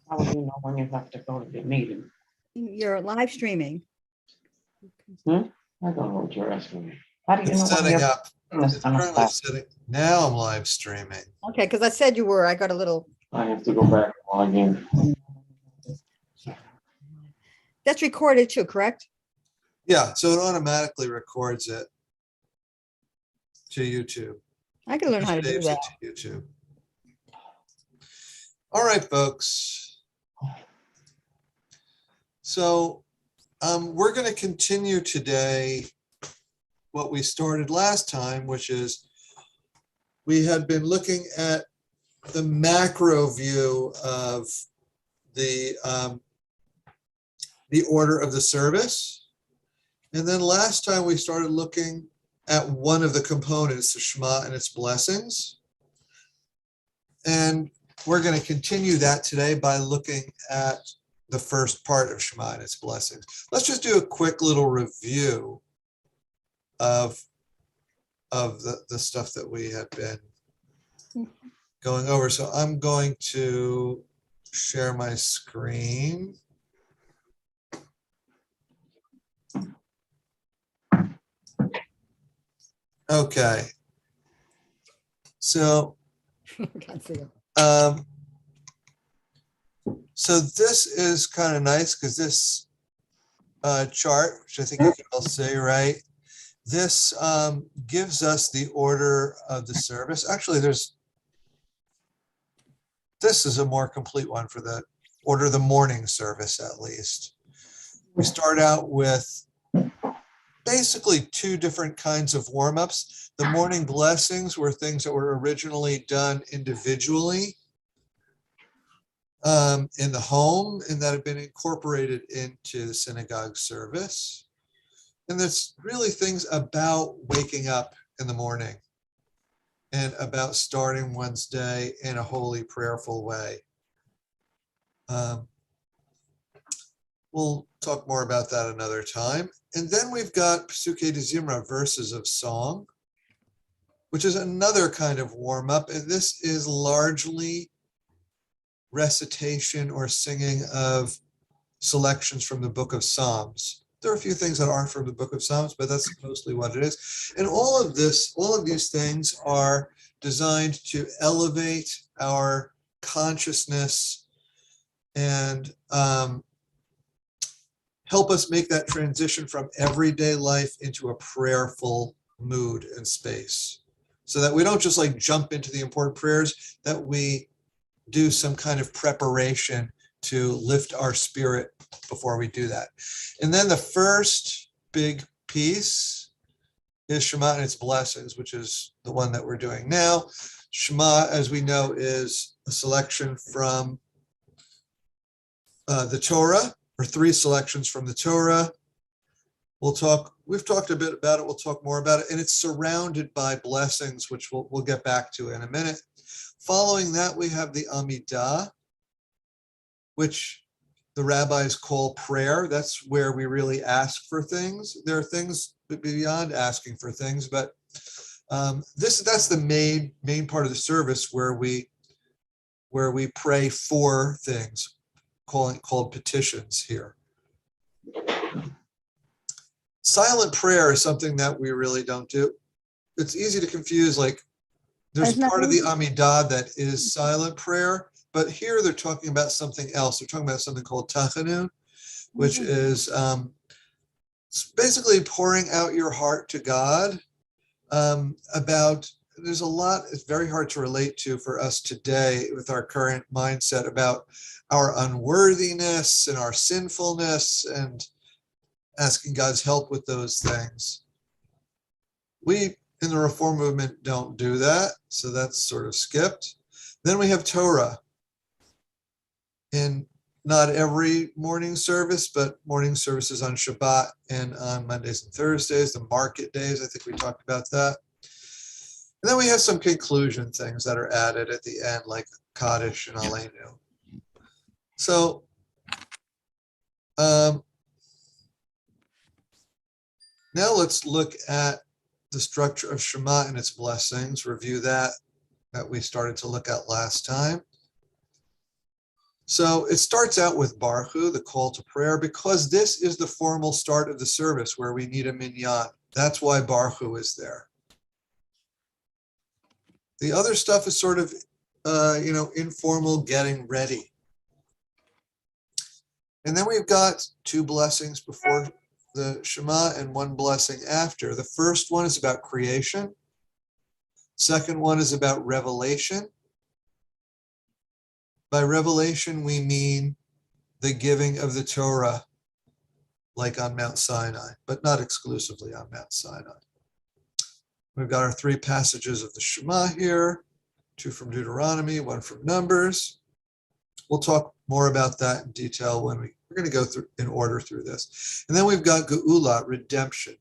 How would you know when you have to go to the meeting? You're live streaming. I don't know what you're asking me. How do you know It's when setting you're up. It's gonna currently stop? setting. Now I'm live streaming. Okay, because I said you were. I got a little. I have to go back and log in. That's recorded too, correct? Yeah, so it automatically records it to YouTube. I can learn how to do Saves it that. to YouTube. All right, folks. So we're going to continue today what we started last time, which is we had been looking at the macro view of the order of the service. And then last time we started looking at one of the components, the Shema and its blessings. And we're going to continue that today by looking at the first part of Shema and its blessings. Let's just do a quick little review of the stuff that we have been going over. So I'm going to share my screen. Okay. So Can't see it. So this is kind of nice because this chart, which I think you can all see, right? This gives us the order of the service. Actually, this is a more complete one for the order of the morning service, at least. We start out with basically two different kinds of warm-ups. The morning blessings were things that were originally done individually in the home and that have been incorporated into the synagogue service. And there's really things about waking up in the morning and about starting one's day in a holy, prayerful way. We'll talk more about that another time. And then we've got Psukei de Zimra, verses of song, which is another kind of warm-up. And this is largely recitation or singing of selections from the book of Psalms. There are a few things that aren't from the book of Psalms, but that's mostly what it is. And all of these things are designed to elevate our consciousness and help us make that transition from everyday life into a prayerful mood and space, so that we don't just like jump into the important prayers, that we do some kind of preparation to lift our spirit before we do that. And then the first big piece is Shema and its blessings, which is the one that we're doing now. Shema, as we know, is a selection from the Torah, or three selections from the Torah. We've talked a bit about it, we'll talk more about it, and it's surrounded by blessings, which we'll get back to in a minute. Following that, we have the Amidah, which the rabbis call prayer. That's where we really ask for things. There are things beyond asking for things, but that's the main part of the service where we pray for things, called petitions here. Silent prayer is something that we really don't do. It's easy to confuse, like there's part of the Amidah that is silent prayer, but here they're talking about something else. They're talking about something called Tachanun, which is basically pouring out your heart to God there's a lot, it's very hard to relate to for us today with our current mindset about our unworthiness and our sinfulness and asking God's help with those things. We in the Reform movement don't do that, so that's sort of skipped. Then we have Torah. In not every morning service, but morning services on Shabbat and on Mondays and Thursdays, the market days, I think we talked about that. And then we have some conclusion things that are added at the end, like Kaddish and Aleinu. So now let's look at the structure of Shema and its blessings, review that we started to look at last time. So it starts out with Baruch Hu, the call to prayer, because this is the formal start of the service where we need a minyan. That's why Baruch Hu is there. The other stuff is sort of, informal getting ready. And then we've got 2 blessings before the Shema and 1 blessing after. The first one is about creation. Second one is about revelation. By revelation, we mean the giving of the Torah, like on Mount Sinai, but not exclusively on Mount Sinai. We've got our 3 passages of the Shema here, 2 from Deuteronomy, 1 from Numbers. We'll talk more about that in detail when we're going to go through in order through this. And then we've got Geula, redemption.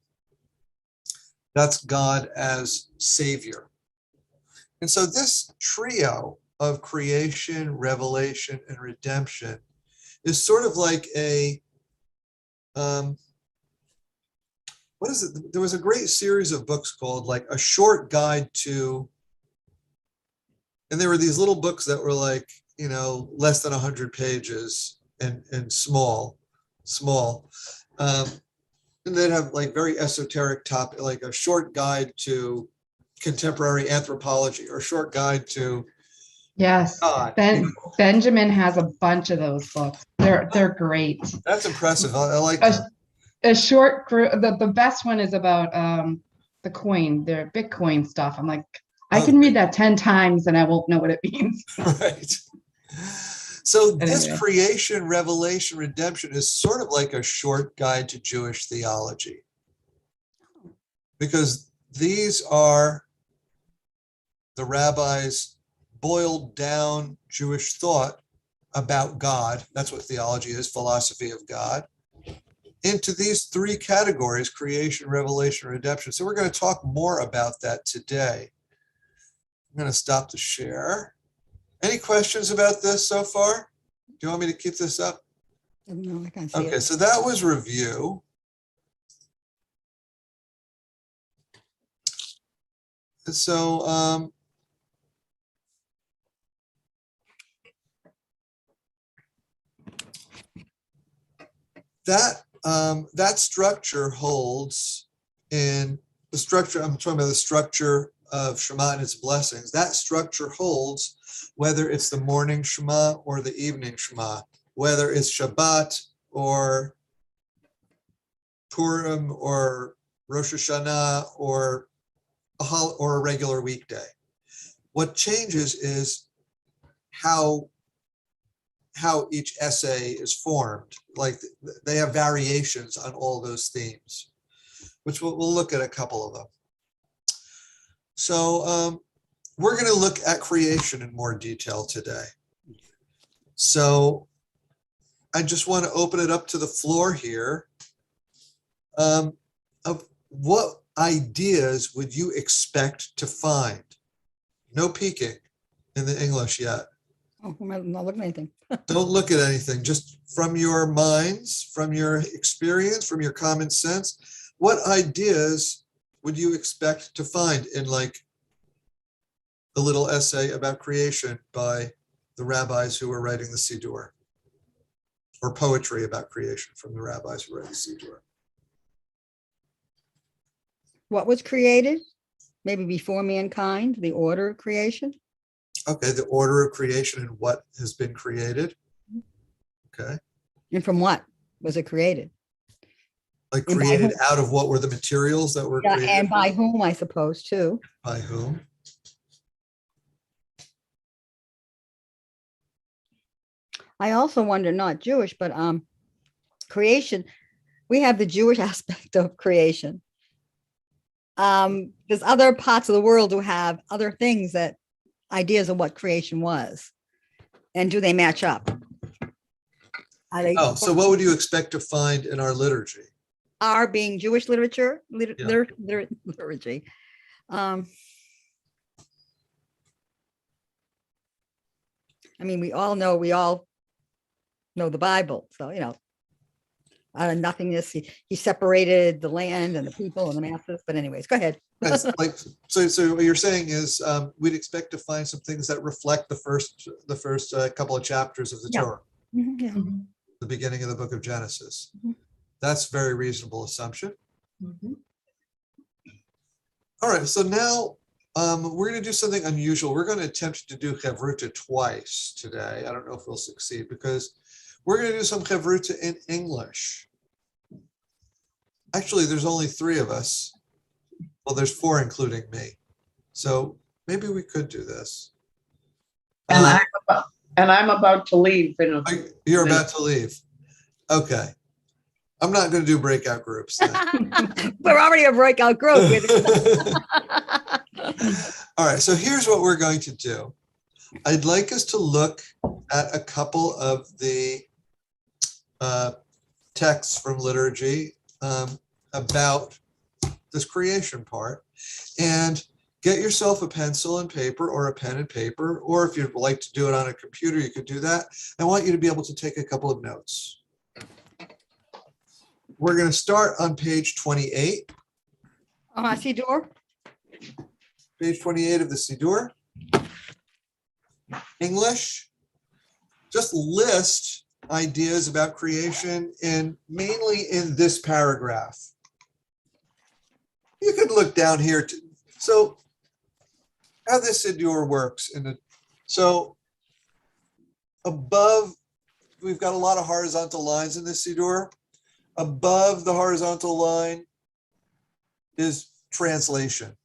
That's God as Savior. And so this trio of creation, revelation, and redemption is sort of like a, what is it? There was a great series of books called like A Short Guide to, and there were these little books that were like, less than 100 pages and small. And they'd have like very esoteric topic, like a short guide to contemporary anthropology or a short guide to Yes, God. Benjamin has a bunch of those books. They're great. That's impressive. I like A, that. a short group. The best one is about the coin, their Bitcoin stuff. I'm like, I can read that 10 times and I won't know what it means. Right. So this Anyway. creation, revelation, redemption is sort of like a short guide to Jewish theology, because these are the rabbis boiled down Jewish thought about God. That's what theology is, philosophy of God, into these 3 categories: creation, revelation, redemption. So we're going to talk more about that today. I'm going to stop the share. Any questions about this so far? Do you want me to keep this up? No, I can't see Okay, it. so that was review. And so that structure holds in the structure. I'm talking about the structure of Shema and its blessings. That structure holds whether it's the morning Shema or the evening Shema, whether it's Shabbat or Purim or Rosh Hashanah or a regular weekday. What changes is how each essay is formed. Like they have variations on all those themes, which we'll look at a couple of them. So we're going to look at creation in more detail today. So I just want to open it up to the floor here. Of what ideas would you expect to find? No peeking in the English yet. Oh, I'm not looking at anything. Don't look at anything, just from your minds, from your experience, from your common sense. What ideas would you expect to find in like the little essay about creation by the rabbis who were writing the Siddur, or poetry about creation from the rabbis who wrote the Siddur? What was created? Maybe before mankind, the order of creation? Okay, the order of creation and what has been created. Okay. And from what was it created? Like And by created whom? out of what were the materials that were Yeah, created? and by whom, I suppose, too. By whom? I also wonder, not Jewish, but creation. We have the Jewish aspect of creation. There's other parts of the world who have other things, that ideas of what creation was, and do they match up? Are they, So what would you expect to find in our liturgy? are being Jewish literature, liturgy. I mean, we all know the Bible, so nothingness. He separated the land and the people and the masses. But anyways, go ahead. Like, so what you're saying is, we'd expect to find some things that reflect the first couple of chapters of the Yeah. Torah, Yeah. Mhm. the beginning of the book of Genesis. Mhm. That's a very reasonable assumption. Mhm. All right, so now we're going to do something unusual. We're going to attempt to do Chevruta twice today. I don't know if we'll succeed because we're going to do some Chevruta in English. Actually, there's only 3 of us. Well, there's 4, including me. So maybe we could do this. And Uh, I'm about to leave in a You're about to leave. Okay. I'm not going to do breakout groups then. We're already a breakout group. All right, so here's what we're going to do. I'd like us to look at a couple of the texts from liturgy about this creation part, and get yourself a pencil and paper or a pen and paper, or if you'd like to do it on a computer, you could do that. I want you to be able to take a couple of notes. We're going to start on page 28. I see door. Page 28 of the Siddur. English. Just list ideas about creation mainly in this paragraph. You could look down here too. So how this Siddur works so above, we've got a lot of horizontal lines in this Siddur. Above the horizontal line is translation.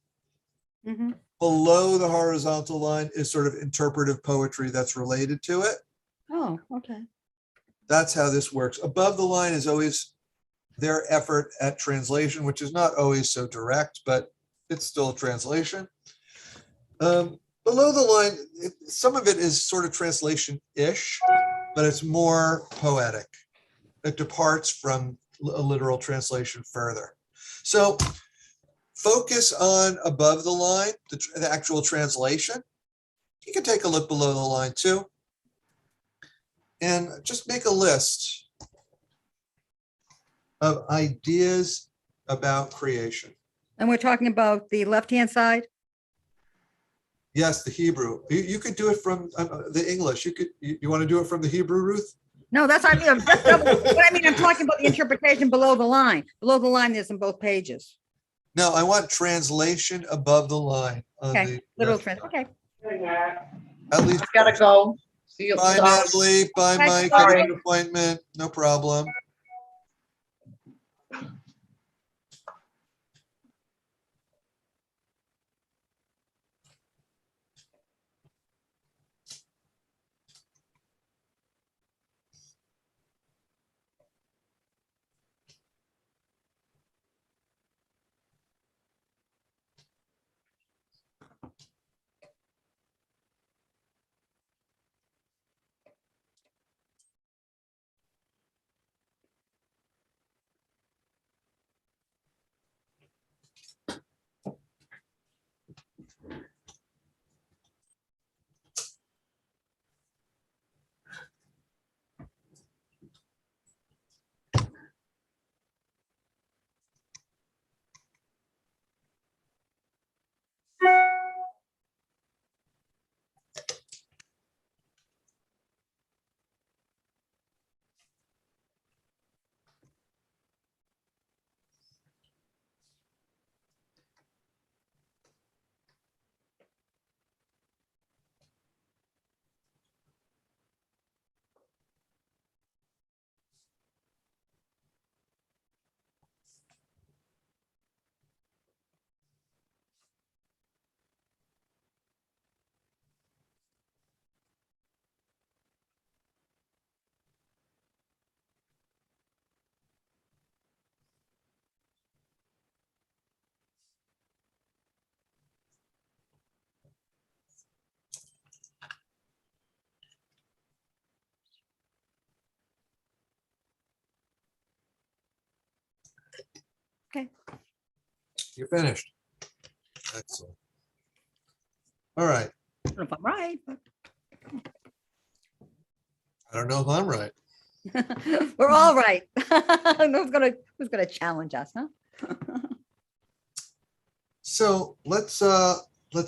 Mhm. Below the horizontal line is sort of interpretive poetry that's related to it. Oh, okay. That's how this works. Above the line is always their effort at translation, which is not always so direct, but it's still a translation. Below the line, some of it is sort of translation-ish, but it's more poetic. It departs from a literal translation further. So focus on above the line, the actual translation. You can take a look below the line too. And just make a list of ideas about creation. And we're talking about the left-hand side? Yes, the Hebrew. You could do it from the English. You want to do it from the Hebrew, Ruth? No, that's what I mean. But I mean, I'm talking about the interpretation below the line. Below the line is in both pages. No, I want translation above the line. On Okay, the literal left. okay. At least. I gotta go. See you. Bye, Bye. Natalie. Bye, Bye, Mike. sorry. Have an appointment. No problem. Okay. You're finished. Excellent. All right. I don't know if I'm right, I don't know if I'm right. but we're all right. Who's gonna challenge us, huh? So let's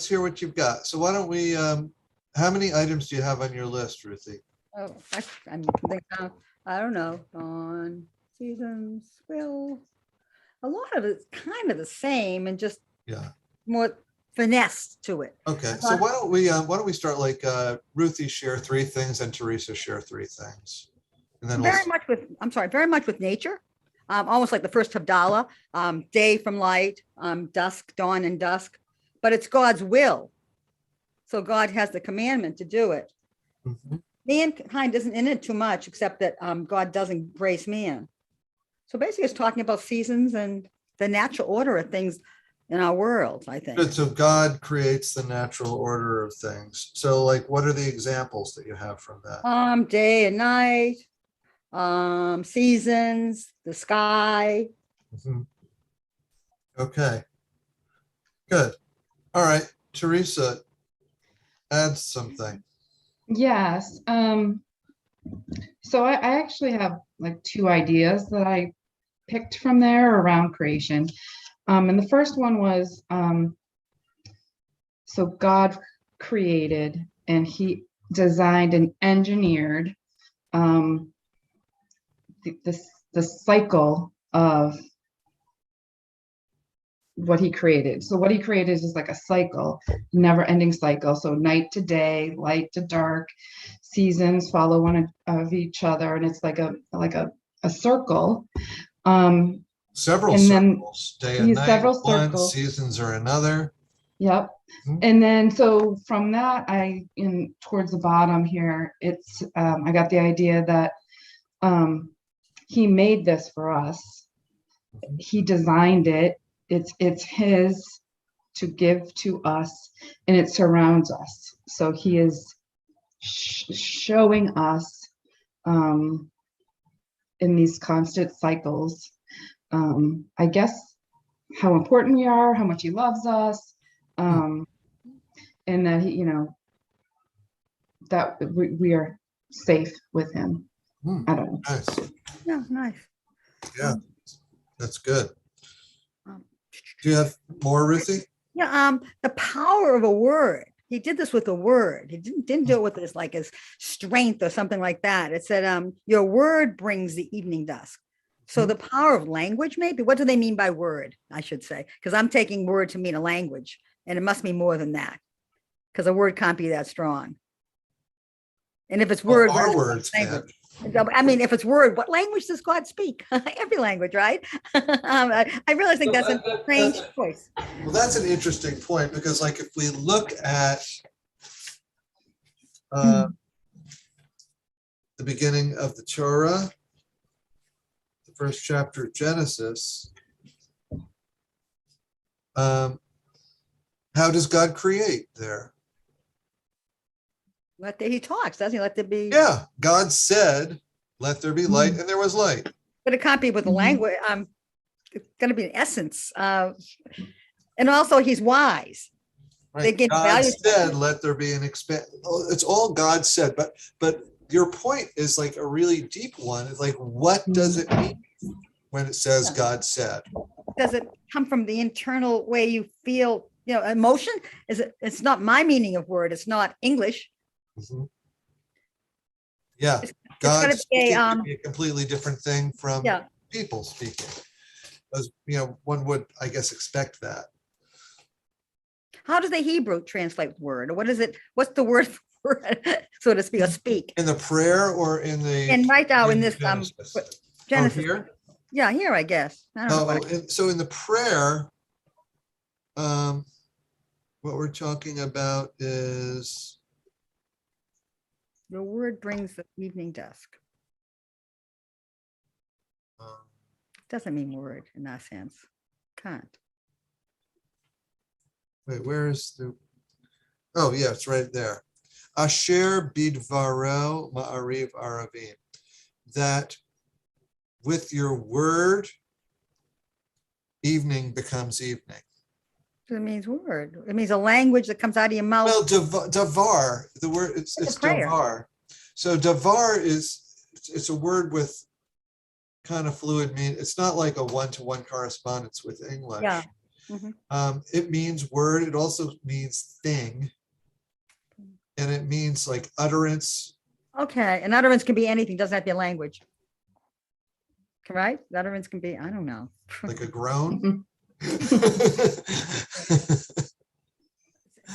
hear what you've got. So why don't we, how many items do you have on your list, Ruthie? Oh, I'm thinking, I don't know, on seasons, well, a lot of it's kind of the same and just Yeah. more finesse to it. Okay, so why don't we start like Ruthie share 3 things and Teresa share 3 things. And then Very much with, I'm sorry, very much with nature. Almost like the first Havdalah, day from light, dusk, dawn and dusk, but it's God's will. So God has the commandment to do it. Mhm. Mankind isn't in it too much, except that God doesn't grace man. So basically it's talking about seasons and the natural order of things in our world, I think. Good, so God creates the natural order of things. So like, what are the examples that you have from that? Day and night, seasons, the sky. Mhm. Okay, good. All right, Teresa, add something. Yes. So I actually have like 2 ideas that I picked from there around creation. And the first one was, so God created and he designed and engineered the cycle of what he created. So what he created is like a cycle, never ending cycle. So night to day, light to dark, seasons follow one of each other. And it's like a circle. Several And then circles, day and these night, several one, circles. seasons are another. Yep. Mhm. And then so from that, in towards the bottom here, it's I got the idea that he made this for us. Mhm. He designed it. It's his to give to us, and it surrounds us. So he is showing us in these constant cycles, I guess, how important we are, how much he loves us, and that he, that we are safe with him. Hmm, I don't know. nice. Yeah, nice. Yeah, that's good. Um, Do you have more, Ruthie? Yeah, the power of a word. He did this with a word. He didn't do it with his like his strength or something like that. It said, your word brings the evening dusk. So the power of language, maybe. What do they mean by word? I should say, because I'm taking word to mean a language, and it must be more than that, because a word can't be that strong. And if it's word, Our words language. can. I mean, if it's word, what language does God speak? Every language, right? I really think that's a strange choice. Well, that's an interesting point because like if we look at the beginning of the Torah, the first chapter of Genesis, how does God create there? He talks, doesn't he? Let there be. Yeah, God said, let there be light, and there was light. But it can't be with the language. It's going to be an essence. And also, he's wise. They Right. give God value to said, that. let there be an expand. It's all God said, but your point is like a really deep one. It's like, what does it mean when it says Yeah. God said? Does it come from the internal way you feel? Emotion. It's not my meaning of word. It's not English. Mhm. Yeah, It's God gotta be speaking can be a completely different thing from Yeah. people speaking. As one would, I guess, expect that. How does the Hebrew translate word? Or what is it? What's the word for it, so to speak, or speak? In the prayer or in the And right now in this Genesis? Genesis. Here? Yeah, here, I guess. I don't know. So in the prayer, what we're talking about is The word brings the evening dusk. Doesn't mean word in that sense. Can't. wait, where is the? Oh, yeah, it's right there. Asher bidvaro ma'ariv aravim. That with your word, evening becomes evening. It means word. It means a language that comes out of your mouth. Well, davar, the word, it's prayer. davar. So davar it's a word with kind of fluid meaning. It's not like a one-to-one correspondence with English. Yeah. It means word. It also means thing. And it means like utterance. Okay, and utterance can be anything, doesn't have to be a language. Right? Utterance can be, I don't know. Like a groan. Mhm.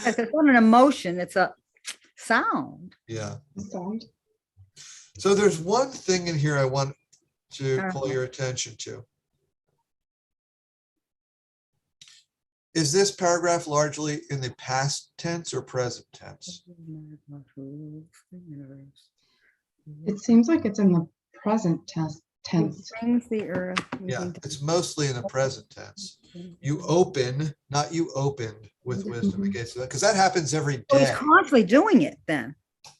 It's not an emotion, it's a sound. Yeah. Sound. So there's one thing in here I want to call Uh-huh. your attention to. Is this paragraph largely in the past tense or present tense? It seems like it's in the present tense. Things the earth. Yeah, it's mostly in the present tense. You open, not you opened with wisdom. Mhm. Okay, so because that happens every Oh, he's day, constantly doing it then.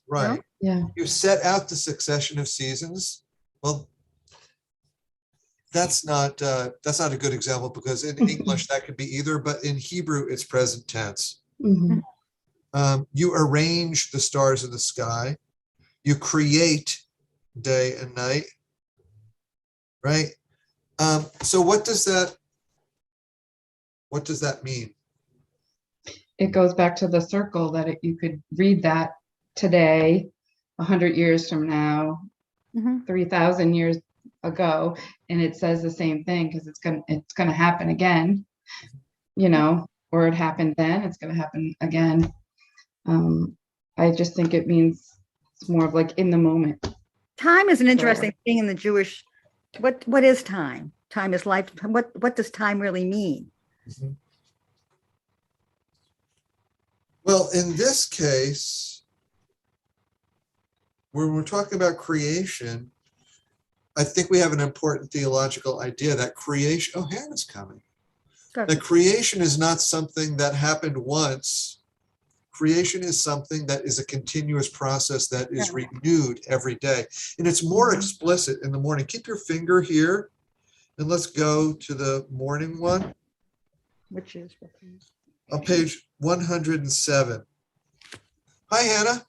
right? Yeah. You set out the succession of seasons. Well, that's not a good example because in English that could be either, but in Hebrew it's present tense. Mhm. You arrange the stars in the sky. You create day and night, right? So what does that mean? It goes back to the circle that you could read that today, 100 years from now, Mhm. 3,000 years ago, and it says the same thing because it's gonna happen again, or it happened then, it's gonna happen again. I just think it means it's more of like in the moment. Time is an interesting thing in the Jewish, what is time? Time is life. What does time really mean? Well, in this case, when we're talking about creation, I think we have an important theological idea that creation, oh, Hannah's coming. That creation is not something that happened once. Creation is something that is a continuous process that is renewed every day. And it's more explicit in the morning. Keep your finger here and let's go to the morning one. Which is On page 107. Hi, Hannah.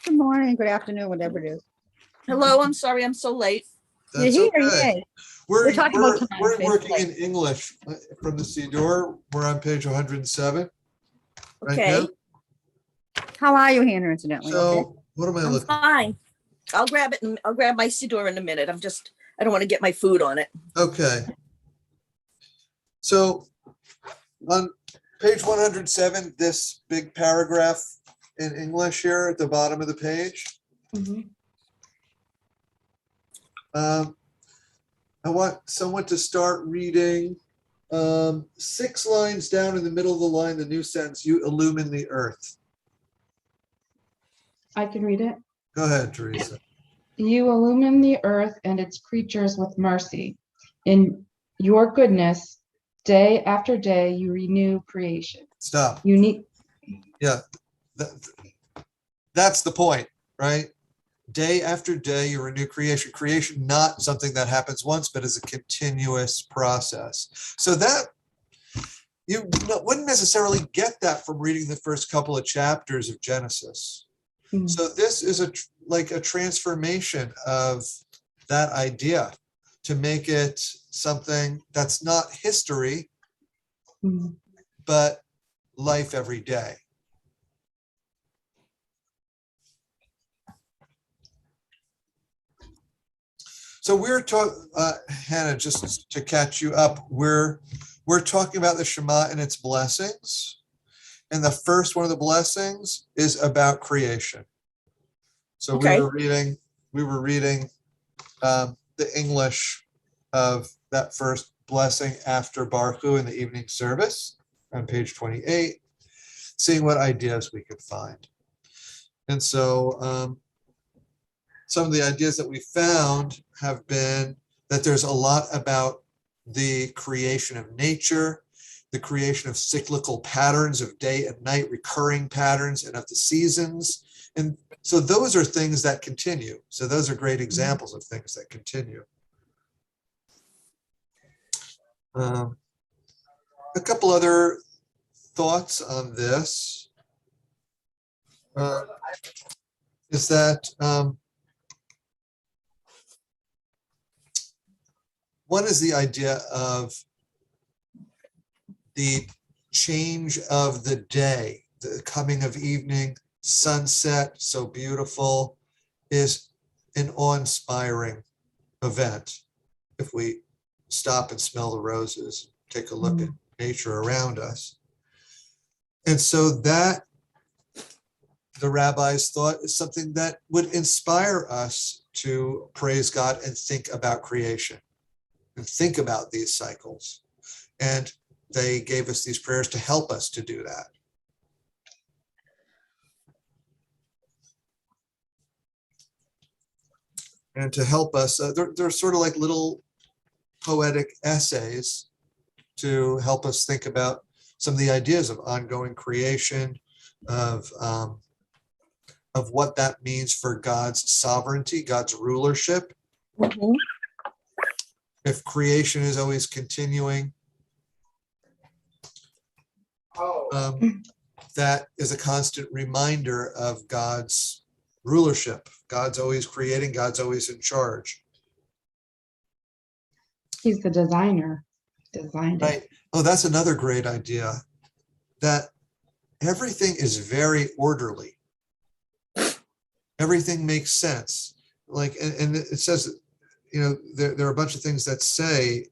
good morning, good afternoon, whatever it is. Hello, I'm sorry I'm so late. That's You're here, okay. yay. We're talking about time, we're working basically. in English from the Siddur. We're on page 107 right Okay, now. How are you, Hannah, incidentally? Okay. So what am I I'm looking? fine. I'll grab it and I'll grab my Siddur in a minute. I don't want to get my food on it. Okay. So on page 107, this big paragraph in English here at the bottom of the page. Mhm. I want someone to start reading 6 lines down in the middle of the line, the new sentence, you illumine the earth. I can read it. Go ahead, Teresa. You illumine the earth and its creatures with mercy. In your goodness, day after day, you renew creation. Stop. Unique. Yeah, that's the point, right? Day after day, you renew creation. Creation, not something that happens once, but is a continuous process. So that you wouldn't necessarily get that from reading the first couple of chapters of Genesis. Mhm. So this is like a transformation of that idea to make it something that's not history, Mhm. but life every day. So we're talking, Hannah, just to catch you up, we're talking about the Shema and its blessings. And the first one of the blessings is about creation. So Okay. we were reading the English of that first blessing after Baruch in the evening service on page 28, seeing what ideas we could find. And so some of the ideas that we found have been that there's a lot about the creation of nature, the creation of cyclical patterns of day and night, recurring patterns, and of the seasons. And so those are things that continue. So those are great examples of things that continue. A couple other thoughts on this is that one is the idea of the change of the day, the coming of evening, sunset, so beautiful, is an awe-inspiring event. If we stop and smell the roses, take a look at nature around us. And so that, the rabbis thought, is something that would inspire us to praise God and think about creation and think about these cycles. And they gave us these prayers to help us to do that. And to help us, they're sort of like little poetic essays to help us think about some of the ideas of ongoing creation, of what that means for God's sovereignty, God's rulership. Mhm. If creation is always continuing, that is a constant reminder of God's rulership. God's always creating, God's always in charge. He's the designer. Designed it. Right. Oh, that's another great idea, that everything is very orderly. Everything makes sense. Like, and it says, you know, there are a bunch of things that say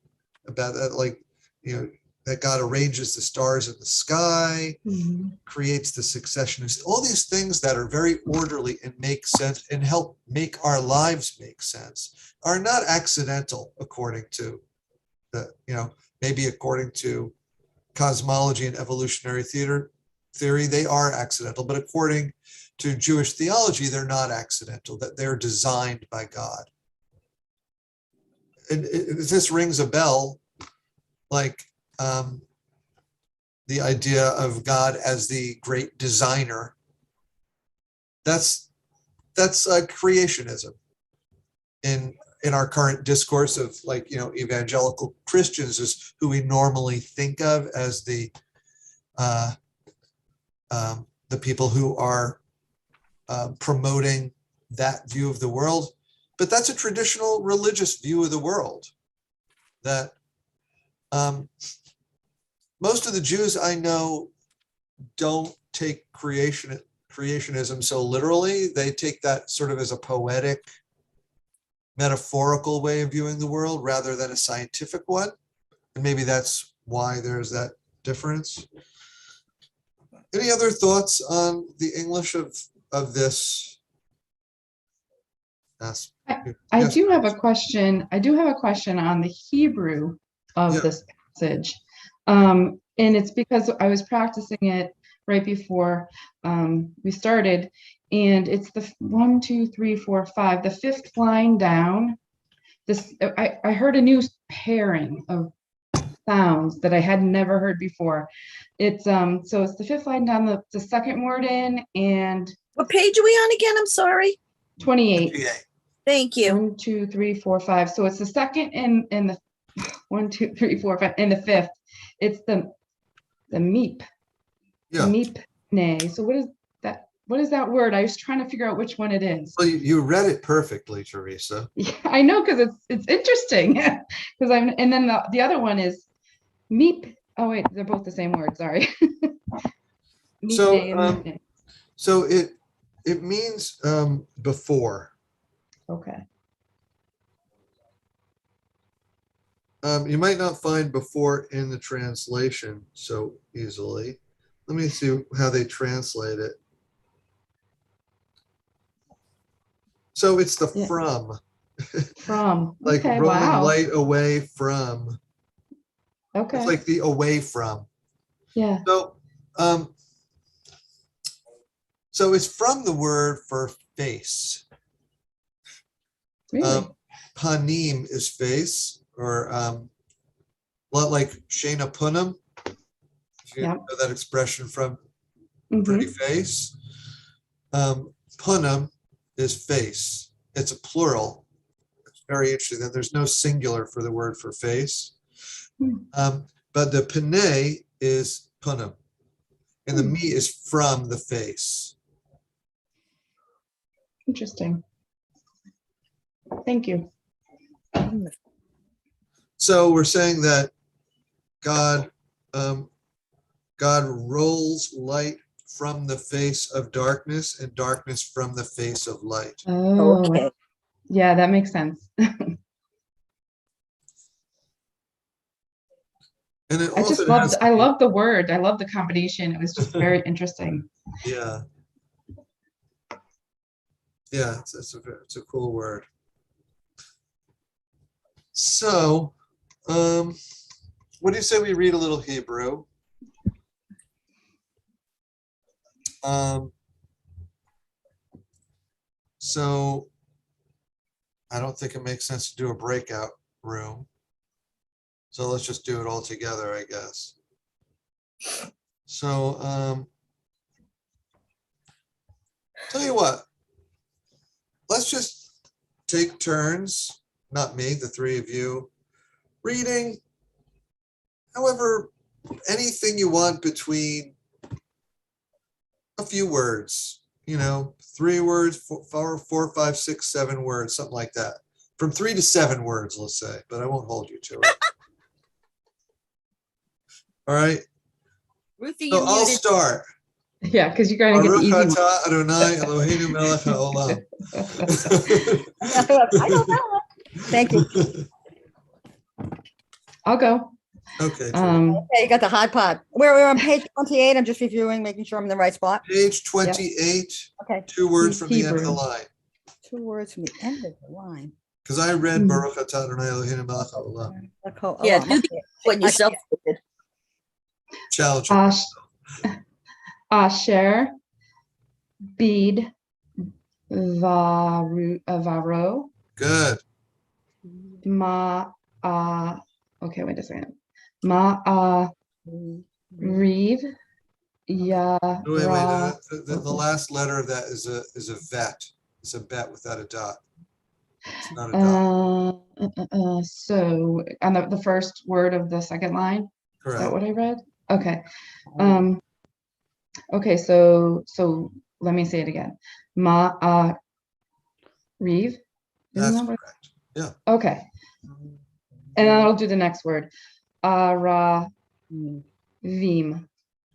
about that, like, you know, that God arranges the stars in the sky, creates the succession, all these things that are very orderly and make sense and help make our lives make sense are not accidental, according to the, you know, maybe according to cosmology and evolutionary theory, they are accidental, but according to Jewish theology, they're not accidental, that they're designed by God. And this rings a bell, like the idea of God as the great designer. That's creationism in our current discourse of, like, you know, evangelical Christians is who we normally think of as the people who are promoting that view of the world. But that's a traditional religious view of the world, that most of the Jews I know don't take creationism so literally. They take that sort of as a poetic, metaphorical way of viewing the world rather than a scientific one. And maybe that's why there's that difference. Any other thoughts on the English of this? I do have a question. I do have a question on the Hebrew of this passage. And it's because I was practicing it right before we started. And it's the 1, 2, 3, 4, 5, the fifth line down. This I heard a new pairing of sounds that I had never heard before. It's so it's the fifth line down, the second word in, and What page are we on again? I'm sorry. 28. Thank you. 1, 2, 3, 4, 5. So it's the second and the 1, 2, 3, 4, 5, and the fifth. It's the meep. Yeah. Meep nay. So what is that? What is that word? I was trying to figure out which one it is. Well, you read it perfectly, Teresa. Yeah, I know, because it's interesting. Because and then the other one is meep. Oh wait, they're both the same word. Sorry. Meep So, nay and meep nay. So it means before. Okay. You might not find before in the translation so easily. Let me see how they translate it. So it's the from. From. Like Okay, rolling wow. light away from. Okay. It's like the away from. Yeah. So it's from the word for face. Really? Panim is face, or a lot like Shena Punim. If you know that expression from pretty face. Punim is face. It's a plural. It's very interesting that there's no singular for the word for face. But the pene is punim, and the me is from the face. Interesting. Thank you. So we're saying that God God rolls light from the face of darkness and darkness from the face of light. Oh, Okay. yeah, that makes sense. And it I just often loved, has, I love the word. I love the combination. It was just very interesting. yeah. Yeah, it's a cool word. So, what do you say we read a little Hebrew? So I don't think it makes sense to do a breakout room. So let's just do it all together, I guess. So, tell you what, let's just take turns, not me, the three of you, reading, however, anything you want between a few words, 3 words, 4, 5, 6, 7 words, something like that. From 3 to 7 words, let's say, but I won't hold you to it. All right. Ruthie, So you I'll muted. start. Yeah, because you're going to get the Baruch easy atah Adonai Eloheinu melech haolam. I know that one. Thank you. I'll go. Okay. Okay, you got the hot pot. We're on page 28. I'm just reviewing, making sure I'm in the right spot. Page 28, Okay, 2 words from the end of the Hebrew. line. 2 words from the end of the line. Because I read Hmm. Baruch atah Adonai Eloheinu melech haolam. Yeah, I'm do up the here. one yourself. Challenge. Ash, Asher, Bede, Varo, Good. okay, wait a second. Reeve, Yara. Wait. The last letter of that is a vet. It's a bet without a dot. It's not a dot. So on the first word of the second line, is that Correct. what I read? Okay. Okay, so let me say it again. Reeve. Isn't That's that what- correct. Yeah. Okay. And then I'll do the next word. Aravim.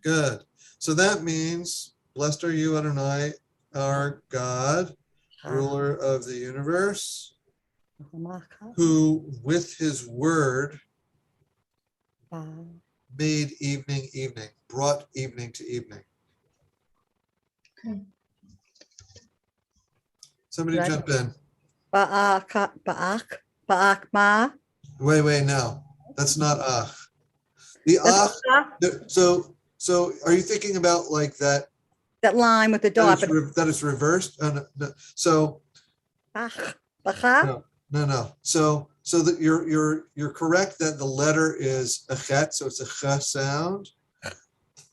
Good. So that means, blessed are you, Adonai, our God, ruler of the universe, who with his word made evening, brought evening to evening. Okay. Somebody Right. jump in. Ba'ak, ma. Wait, no, that's not The That's so are you thinking about like that? that line with the dot. That is reversed? No. So Bacha. no. So that you're correct that the letter is a chet, so it's a ch sound.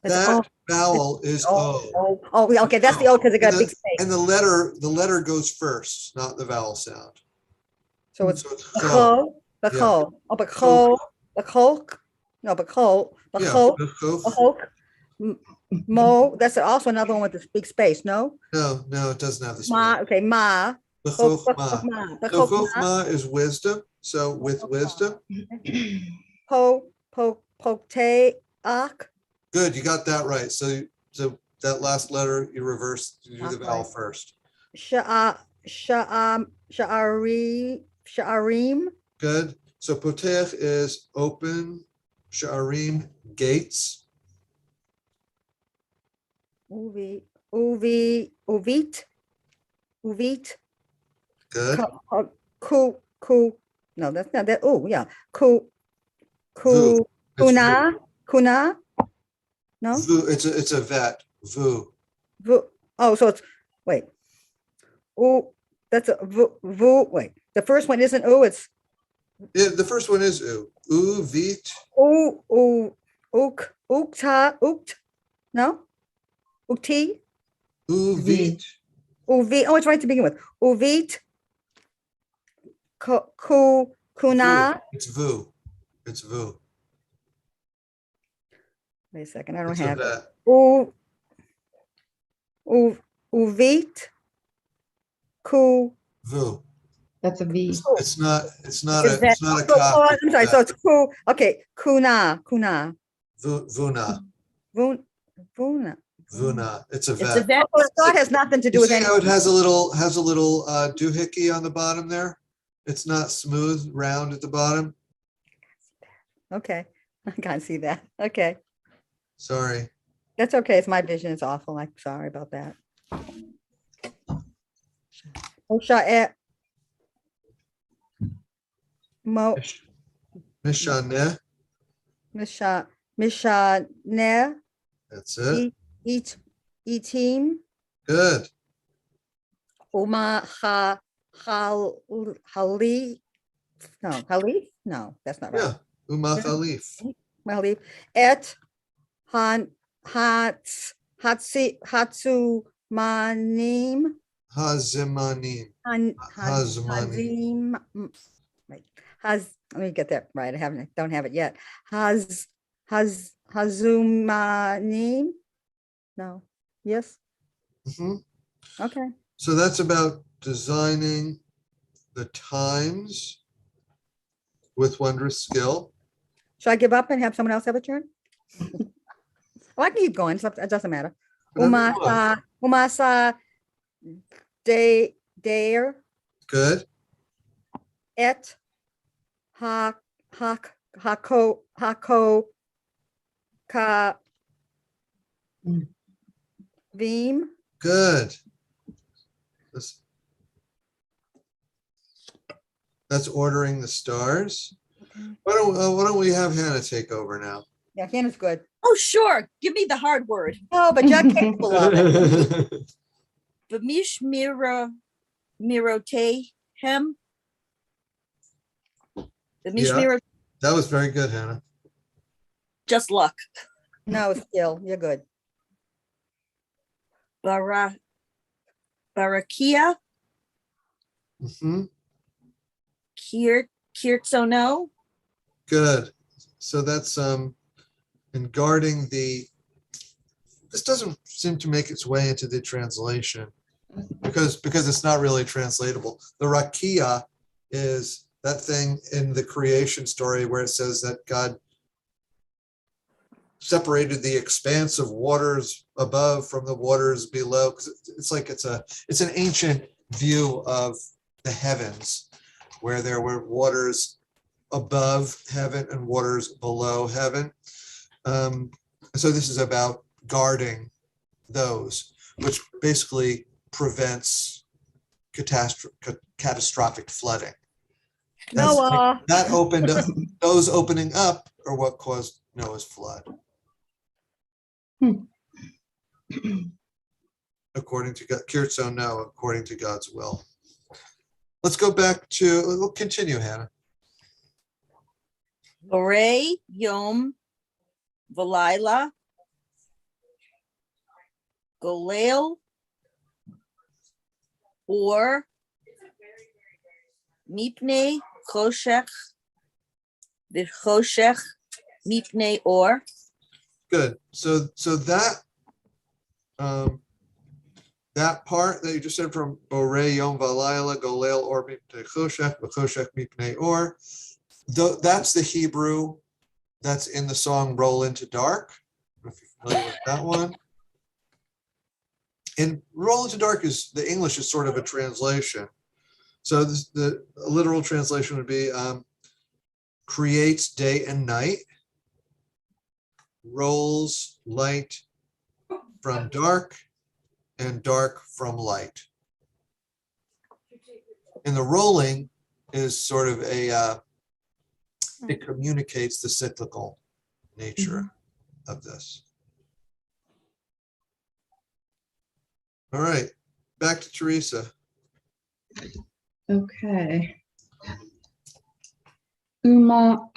That vowel is O. Okay, that's the O because it got a big space. And the letter goes first, not the vowel sound. So it's cho. bachol. Oh, bachol. Bachol. No, bachol. Bachol. Bachol. Mo. That's also another one with this big space. No. No, it doesn't have the space. Ma. Okay, ma. Chokhmah. So chokhmah is wisdom. So with wisdom. Poteach. Good, you got that right. So that last letter you reverse, you do the vowel Okay. first. Sha'arim. Good. So potech is open. Sha'arim, gates. Uvit. Good. No, that's not that. Oh, yeah. Vu. It's Kuna. No. vu. It's a vet. Vu. Oh, so it's wait. Oh, that's a vu. Wait, the first one isn't. Oh, it's Yeah, the first one is u. Vit. Ukt. No. Ukti. Vit. Uvi. Oh, it's right to begin with. Uvit. Kuna. It's vu. It's vu. Wait a second. I don't It's have a it. vet. Uvit. Vu. That's a V. It's not a I'm sorry. So it's ku. Okay. Kuna. Vuna. Vuna. Vuna. It's a It's a vet. vet. Well, that has nothing to do You with see how it anything. has a little doohickey on the bottom there? It's not smooth, round at the bottom. Okay, I can't see that. Okay, Sorry. that's okay. It's my vision. It's awful. I'm sorry about that. Osha'et. Mo, Mishaneh. Mishaneh, That's it. Etim, Good. Uma Halif. No, Halif? No, that's not right. Yeah. Uma Khalif. Halif. Et Hatsu Manim. Hazimanim. Hazmanim. Right. Let me get that right. Don't have it yet. Hazumanim. No. Yes. Mhm. Okay. So that's about designing the times with wondrous skill. Should I give up and have someone else have a turn? Oh, I can keep going. It doesn't matter. Whatever you want. Umasa Dare Good. et hako ka vim. Good. This- That's ordering the stars. Why don't we have Hannah take over now? Yeah, Hannah's good. Oh, sure. Give me the hard word. Oh, but you're capable of it. Vamish mirote hem. Vamish Yeah. miro, That was very good, Hannah. just luck. No, skill. You're good. Barakia, Mhm. kirtsono. Good. So that's in guarding the, this doesn't seem to make its way into the translation because it's not really translatable. The rakia is that thing in the creation story where it says that God separated the expanse of waters above from the waters below. 'Cause it's like it's an ancient view of the heavens where there were waters above heaven and waters below heaven. So this is about guarding those, which basically prevents catastrophic flooding. That's- Noah. That opened up, those opening up are what caused Noah's flood. According to God, Kirtso, no, according to God's will. Let's go back to, we'll continue, Hannah. Lore yom valila. Golel. Or. Mipne choshech. V'choshech mipne or. Good. So that that part that you just said from Borei Yom Valayla Golel Or Mipnei Choshech V'choshech Mipnei Or, that's the Hebrew that's in the song Roll Into Dark. I don't know if you're familiar with that one. And Roll Into Dark is, the English is sort of a translation. So the literal translation would be creates day and night, rolls light from dark, and dark from light. And the rolling is sort of it communicates the cyclical nature of this. All right, back to Teresa. Okay. Uma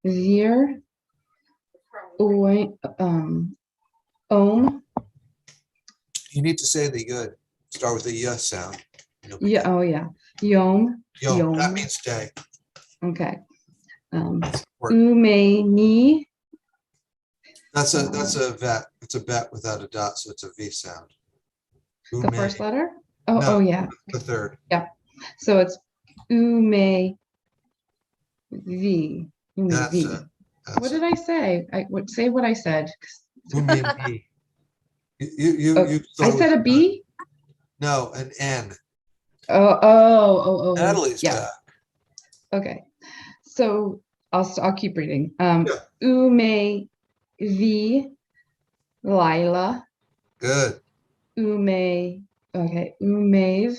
vir om. You need to say the yud. Start with the yah sound. Yeah, oh yeah. Yom. Yom, that Yom. means day. Okay. Word. Umeni. That's a vet. It's a bet without a dot, so it's a V sound. The Ume, first letter? Oh, No. oh yeah. the third. So it's ume v. Ume That's v. it. What did I say? I would say what I said. Umemi. You Oh, thought I it said was a B? no, an N. Oh. Natalie's Yeah. back. Okay. So I'll keep reading. Yeah. Ume vi Lila. Good. Ume. Okay. Umev.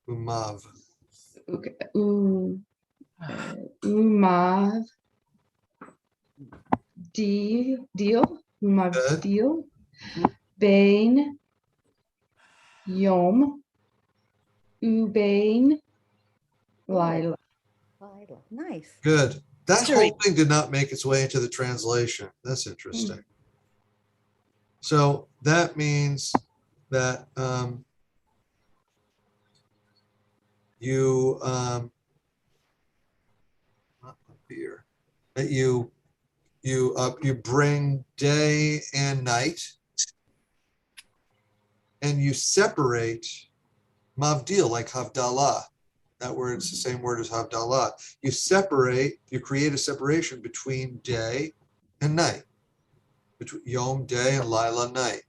Umav. Okay. Umav. Deal. Umav Good. deal. Bain. Yom. Ubain. Lila. Nice. Good. That Sorry. whole thing did not make its way into the translation. That's interesting. So that means that you not up here, that you bring day and night, and you separate mavdil like havdalah. That word, it's the same word as havdalah. You create a separation between day and night, between yom day and lila night.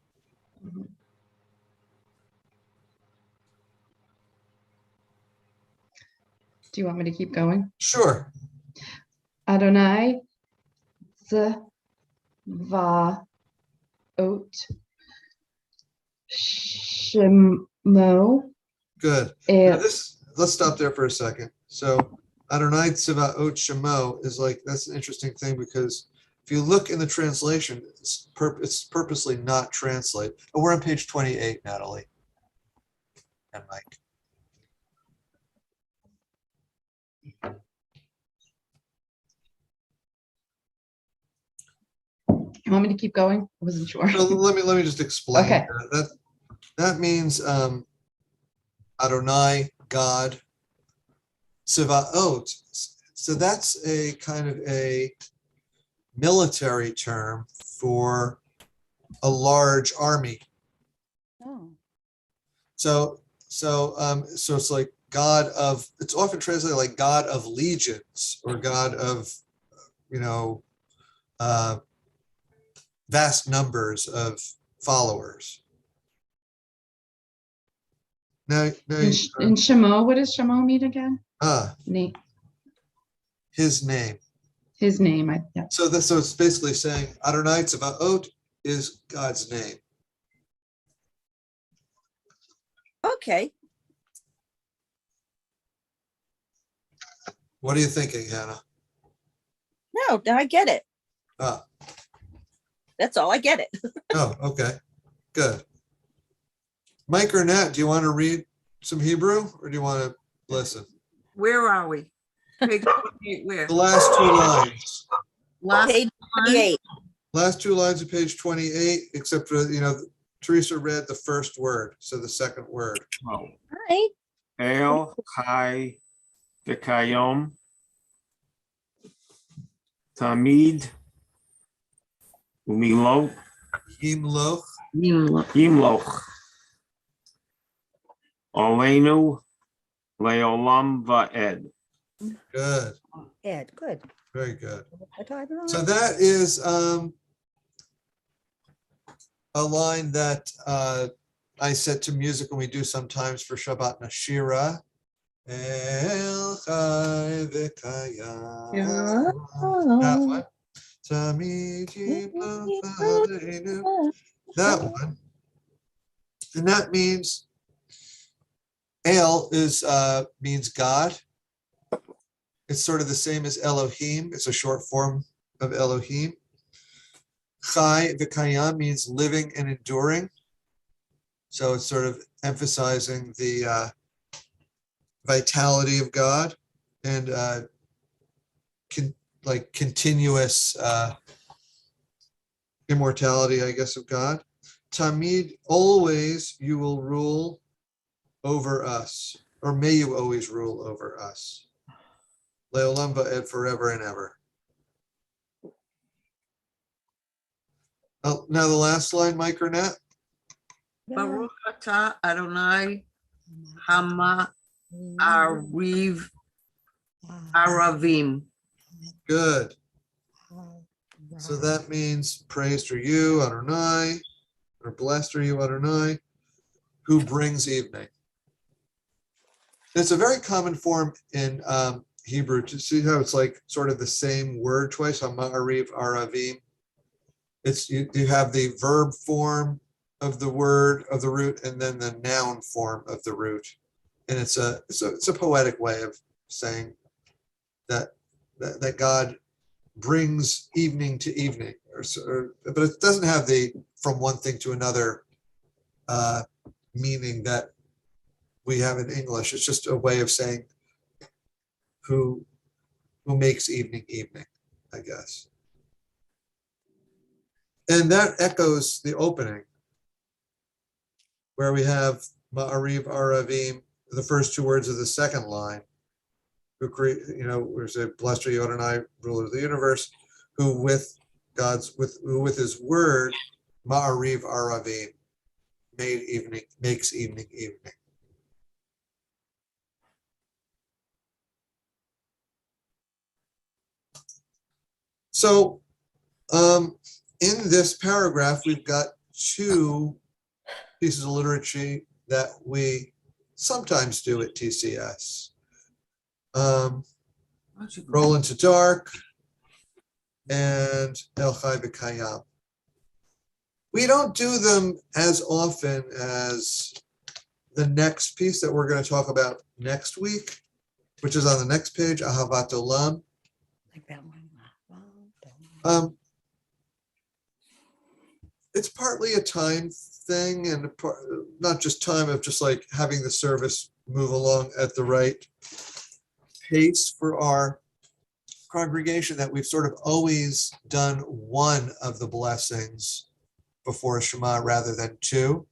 Do you want me to keep going? Sure. Adonai Zva Ot Shemo Good. Now let's stop there for a second. So Adonai Tziva'ot Shemo is like, that's an interesting thing because if you look in the translation, it's purposely not translate. Oh, we're on page 28, Natalie and Mike. You want me to keep going? I wasn't sure. So let me just explain. Okay. That means Adonai, God, Tziva'ot. So that's a kind of a military term for a large army. Oh. So it's like God of, it's often translated like God of legions or God of, vast numbers of followers. Now, In Shemo, what does Shemo mean again? His name. His name. Yeah. So it's basically saying Adonai Tziva'ot is God's name. Okay. What are you thinking, Hannah? No, I get it. Ah, That's all. I get it. oh, okay, good. Mike or Nat, do you want to read some Hebrew or do you want to listen? Where are we? Page 28, where? The last two lines. Last Page line? 28. Last two lines of page 28, except for, Teresa read the first word, so the second word. Oh. Hi. El Chai V'Kayom Tamid Umilot Yimloch. Yimloch Olenu Leolam Va'ed. Good, Ed, good. very good. I don't know. So that is a line that I set to music when we do sometimes for Shabbat Nashira. El Chai V'Kayam. That one. Tamid Yimloch Aleinu. That one. And that means El means God. It's sort of the same as Elohim. It's a short form of Elohim. Chai v'kayam means living and enduring. So it's sort of emphasizing the vitality of God and continuous immortality, I guess, of God. Tamid, always you will rule over us, or may you always rule over us. Leolam va'ed, forever and ever. Oh, now the last line, Mike or Nat? Baruch atah Adonai Hama Ariv Aravim. Good. So that means praised are you, Adonai, or blessed are you, Adonai, who brings evening. It's a very common form in Hebrew to see how it's like sort of the same word twice, Ma'ariv, Aravim. It's you have the verb form of the word of the root and then the noun form of the root. And it's a poetic way of saying that God brings evening to evening, but it doesn't have the from one thing to another meaning that we have in English. It's just a way of saying who makes evening, I guess. And that echoes the opening where we have Ma'ariv Aravim, the first two words of the second line, who create, we say, blessed are you, Adonai, ruler of the universe, who with his word, Ma'ariv Aravim, makes evening. So in this paragraph, we've got two pieces of literature that we sometimes do at TCS. Roll into Dark and El Chai B'Kayam. We don't do them as often as the next piece that we're going to talk about next week, which is on the next page, Ahavat Olam. Like that one. It's partly a time thing, and not just time of just like having the service move along at the right pace for our congregation, that we've sort of always done one of the blessings before Shema rather than two.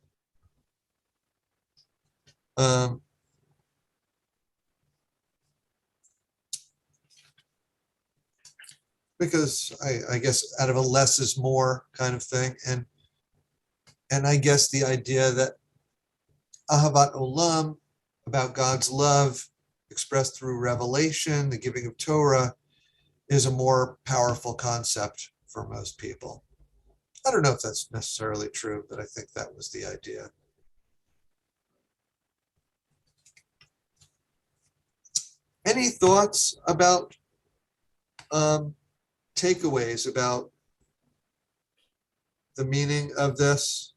Because I guess out of a less is more kind of thing. And I guess the idea that Ahavat Olam, about God's love expressed through revelation, the giving of Torah, is a more powerful concept for most people. I don't know if that's necessarily true, but I think that was the idea. Any thoughts about takeaways about the meaning of this?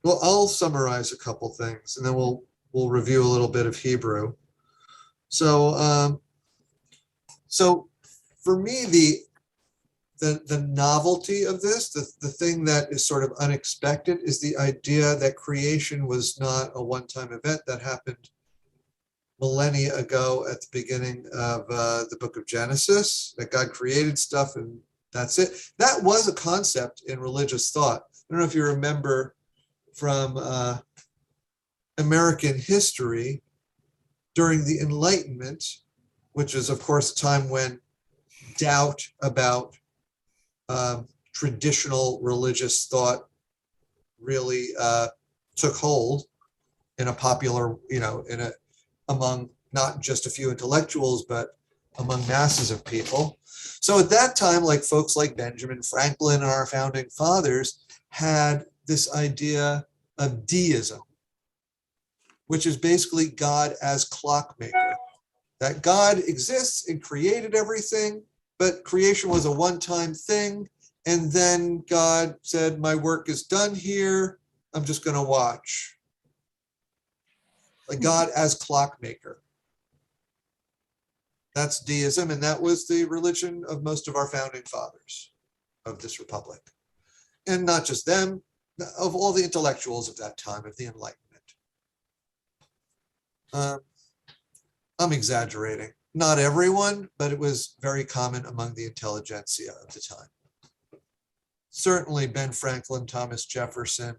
Well, I'll summarize a couple things, and then we'll review a little bit of Hebrew. So, so for me, the novelty of this, the thing that is sort of unexpected, is the idea that creation was not a one-time event that happened millennia ago at the beginning of the book of Genesis, that God created stuff and that's it. That was a concept in religious thought. I don't know if you remember from American history during the Enlightenment, which is, of course, a time when doubt about traditional religious thought really took hold in a popular, among not just a few intellectuals, but among masses of people. So at that time, like folks like Benjamin Franklin and our founding fathers had this idea of deism, which is basically God as clockmaker, that God exists and created everything, but creation was a one-time thing. And then God said, my work is done here. I'm just going to watch. Like God as clockmaker. That's deism, and that was the religion of most of our founding fathers of this republic. And not just them, of all the intellectuals of that time, of the Enlightenment. I'm exaggerating. Not everyone, but it was very common among the intelligentsia of the time. Certainly Ben Franklin, Thomas Jefferson,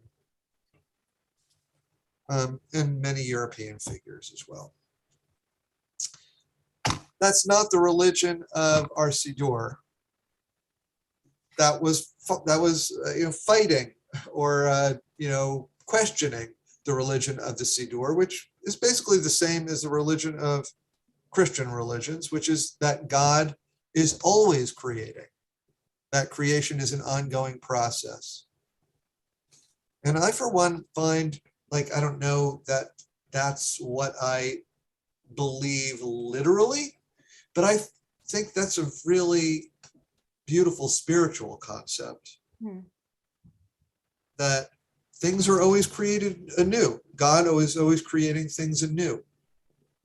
and many European figures as well. That's not the religion of our Siddur. that was fighting or questioning the religion of the Siddur, which is basically the same as the religion of Christian religions, which is that God is always creating. That creation is an ongoing process. And I, for one, find, I don't know that that's what I believe literally, but I think that's a really beautiful spiritual concept. That things are always created anew. God always creating things anew.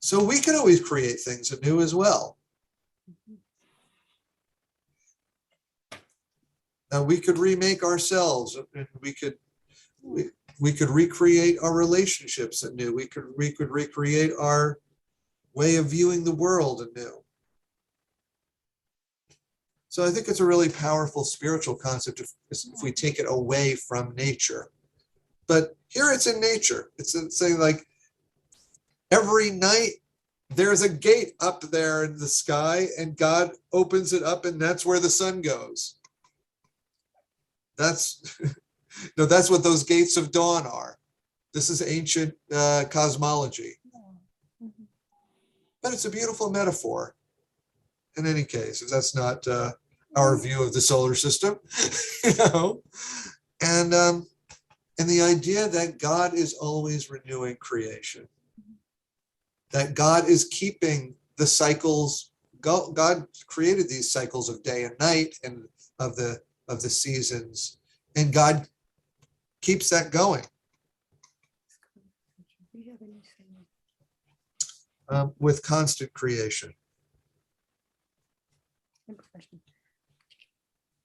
So we can always create things anew as well. And we could remake ourselves, and we could recreate our relationships anew. We could recreate our way of viewing the world anew. So I think it's a really powerful spiritual concept if we take it away from nature. But here it's in nature. It's saying like every night there's a gate up there in the sky and God opens it up and that's where the sun goes. That's that's what those gates of dawn are. This is ancient cosmology. But it's a beautiful metaphor. In any case, if that's not our view of the solar system, and the idea that God is always renewing creation, that God is keeping the cycles. God created these cycles of day and night and of the seasons, and God keeps that going. With constant creation.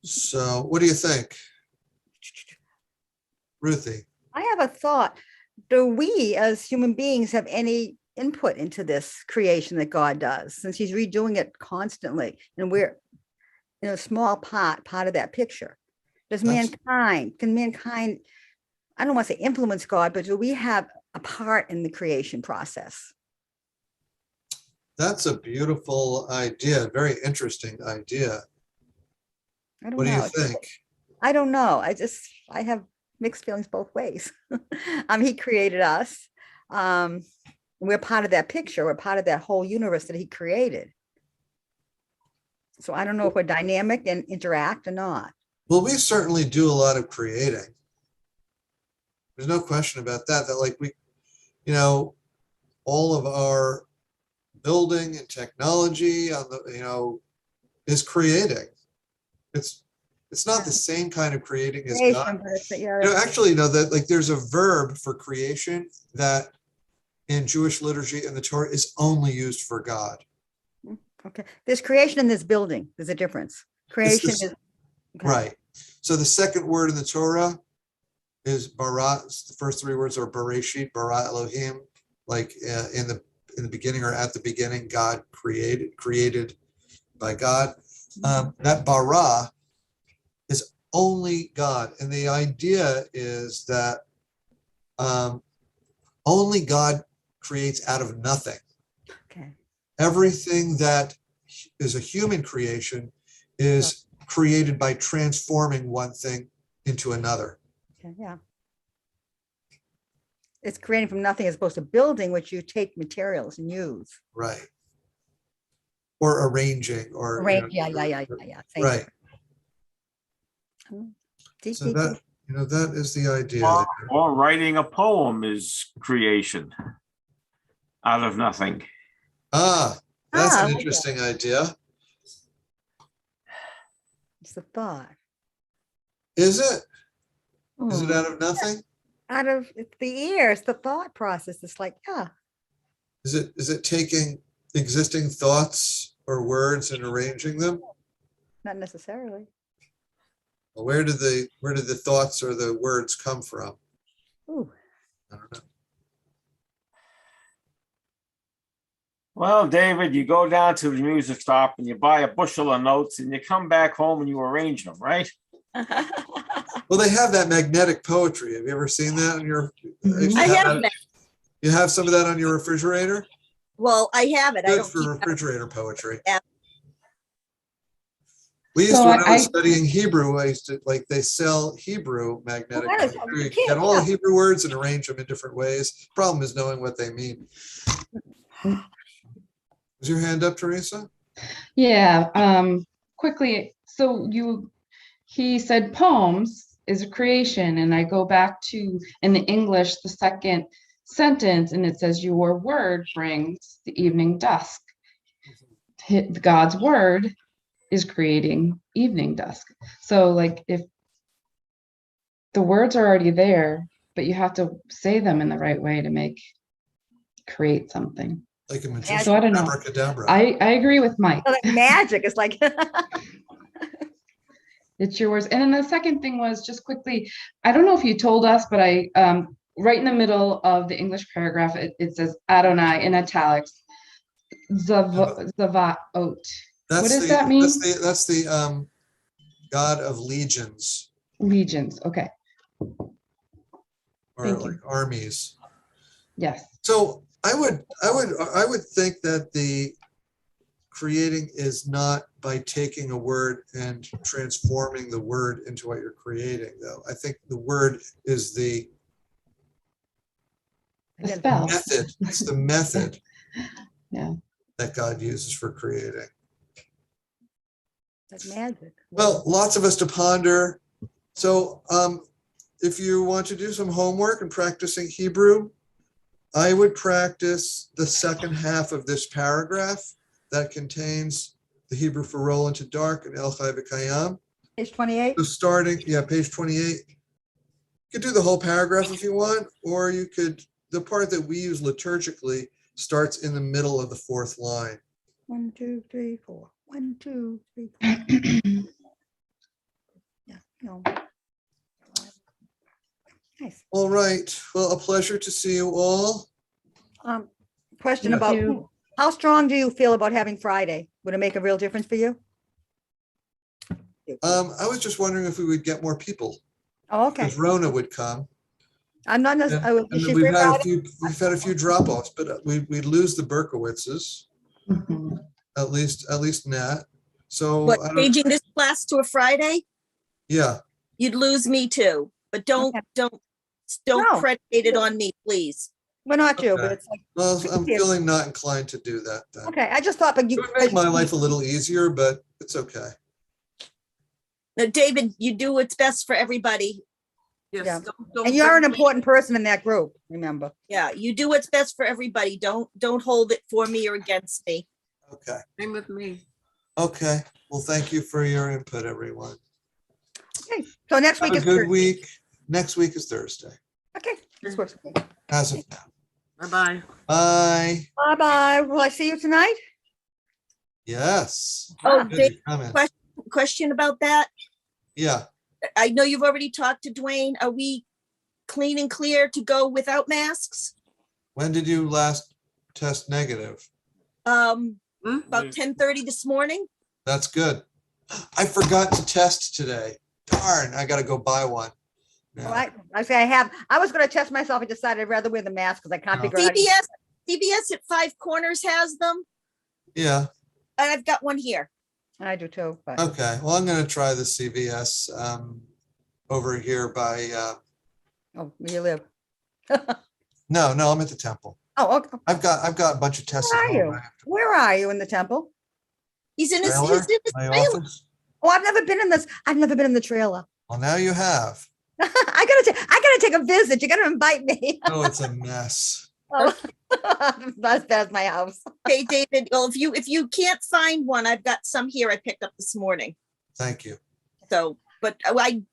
So what do you think, Ruthie? I have a thought. Do we as human beings have any input into this creation that God does, since he's redoing it constantly? And we're in a small part of that picture. Can mankind, I don't want to say influence God, but do we have a part in the creation process? That's a beautiful idea, very interesting idea. What do you think? I don't know. I have mixed feelings both ways. He created us. We're part of that picture. We're part of that whole universe that he created. So I don't know if we're dynamic and interact or not. Well, we certainly do a lot of creating. There's no question about that. That like we, all of our building and technology on the, is creating. It's not the same kind of creating as God. Actually, that like there's a verb for creation that in Jewish liturgy and the Torah is only used for God. Okay. There's creation in this building. There's a difference. Creation is okay. Right. So the second word in the Torah is bara. The first three words are bereshit, bara Elohim, like in the beginning or at the beginning, God created by God. That bara is only God. And the idea is that only God creates out of nothing. Okay. Everything that is a human creation is created by transforming one thing into another. Okay, yeah. It's creating from nothing as opposed to building, which you take materials and use. Right. Or arranging or yeah. Right. So that is the idea. Or writing a poem is creation out of nothing. That's an interesting idea. It's the thought. Is it? Is it out of nothing? Out of the ear, it's the thought process. It's like, Is it taking existing thoughts or words and arranging them? Not necessarily. Well, where did the thoughts or the words come from? Ooh. I don't know. Well, David, you go down to the music shop and you buy a bushel of notes and you come back home and you arrange them, right? Well, they have that magnetic poetry. Have you ever seen that on your? I have that. You have some of that on your refrigerator? Well, I have it. I Good don't for keep refrigerator poetry. We used So to, when I was I- studying Hebrew, I used to, like, they sell Hebrew magnetic. that is- marker. You yeah, get all yeah. the Hebrew words and arrange them in different ways. Problem is knowing what they mean. Is your hand up, Teresa? Yeah, quickly, he said poems is a creation, and I go back to, in the English, the second sentence, and it says, your word brings the evening dusk. God's word is creating evening dusk. So like if the words are already there, but you have to say them in the right way to create something. Like a So magician, I don't know. abracadabra. I agree with Mike. So, like, magic is like, It's yours. And then the second thing was just quickly, I don't know if you told us, but right in the middle of the English paragraph, it says Adonai in italics, Zavaot. What does that mean? That's the God of legions, Legions. Okay. or Thank you. like armies. Yes. So I would think that the creating is not by taking a word and transforming the word into what you're creating, though. I think the word is the The spell. method. It's the method Yeah. that God uses for creating. that's magic. Well, lots of us to ponder. So if you want to do some homework and practicing Hebrew, I would practice the second half of this paragraph that contains the Hebrew for roll into dark and El Chai V'Kayam. Page 28. So starting, page 28. You could do the whole paragraph if you want, or you could, the part that we use liturgically starts in the middle of the fourth line. 1, 2, 3, 4. 1, 2, 3, 4. Yeah, no. Nice. All right. Well, a pleasure to see you all. Question Thank about you. how strong do you feel about having Friday? Would it make a real difference for you? I was just wondering if we would get more people, Oh, okay. because Rona would come. I'm not And, necessarily. and Is she we've free had a Friday? few, drop-offs, but we'd lose the Berkowitzes, Mhm. at least Nat. So What, I don't, changing this class to a Friday? yeah, You'd lose me too, but don't No. predicate it on me, please. Well, not you, but Okay. it's like, well, I'm Yeah. feeling not inclined to do that then. okay, I just thought, but It you. would make my life a little easier, but it's okay. Now, David, you do what's best for everybody. Yes, Yeah. don't And you're an bring- important person in that group, remember? Yeah, you do what's best for everybody. Don't hold it for me or against me. Okay. Same with me. Okay. Well, thank you for your input, everyone. Okay, so next Have week a is good Thursday. week. Next week is Thursday, Okay, this works. for me. as of now. Bye-bye. Bye. Bye-bye. Will I see you tonight? Yes. Oh, Good, Dave, you're coming. question about that. Yeah. I know you've already talked to Dwayne. Are we clean and clear to go without masks? When did you last test negative? About 10:30 this morning. That's good. I forgot to test today. Darn, I gotta go buy one. All Yeah. right, I was gonna test myself. I decided I'd rather wear the mask because I can't Oh. figure out. CBS at Five Corners has them, Yeah, and I've got one here. I do too, but okay. Well, I'm gonna try the CVS over here by, oh, where you live? no, I'm at the temple. Oh, okay. I've got a bunch of tests Where at are home. you? I have to Where are you in the temple? He's in his trailer, my trailer. office. Oh, I've never been in this. I've never been in the trailer. Well, now you have. I gotta take a visit. You gotta invite me. Oh, it's a mess. Oh, that's my house. Okay, David. Well, if you can't find one, I've got some here I picked up this morning. Thank you. So, but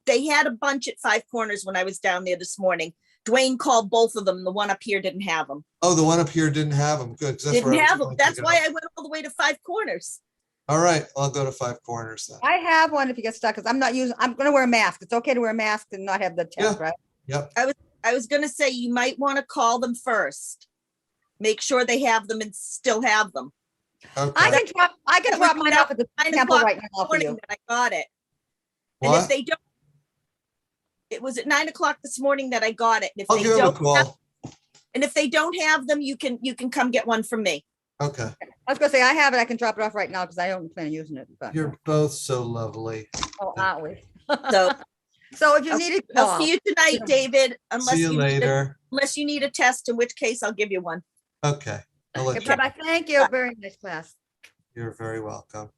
they had a bunch at Five Corners when I was down there this morning. Dwayne called both of them. The one up here didn't have them. Oh, the one up here didn't have them. Good. 'Cause that's where Didn't I was have them. going to That's pick it why up. I went all the way to Five Corners. All right, I'll go to Five Corners then. I have one if you get stuck, because I'm gonna wear a mask. It's okay to wear a mask and not have the test, Yeah. right? Yep. I was gonna say you might want to call them first. Make sure they have them and still have them. I Okay. can That drop was mine about off at the 9 temple o'clock right now for Morning you. that I got it. And if What? they don't, it was at 9 o'clock this morning that I got it. And if I'll they give him a don't have, call. and if they don't have them, you can come get one from me. Okay. I was gonna say, I have it. I can drop it off right now because I don't plan on using it, but, You're both so lovely. oh, aren't we? So So if you I'll- need it, I'll call. see you tonight, David, unless See you you need a, later. unless you need a test, in which case I'll give you one. Okay. I'll let Okay, you. bye-bye. Thank you. Very nice class. You're very welcome.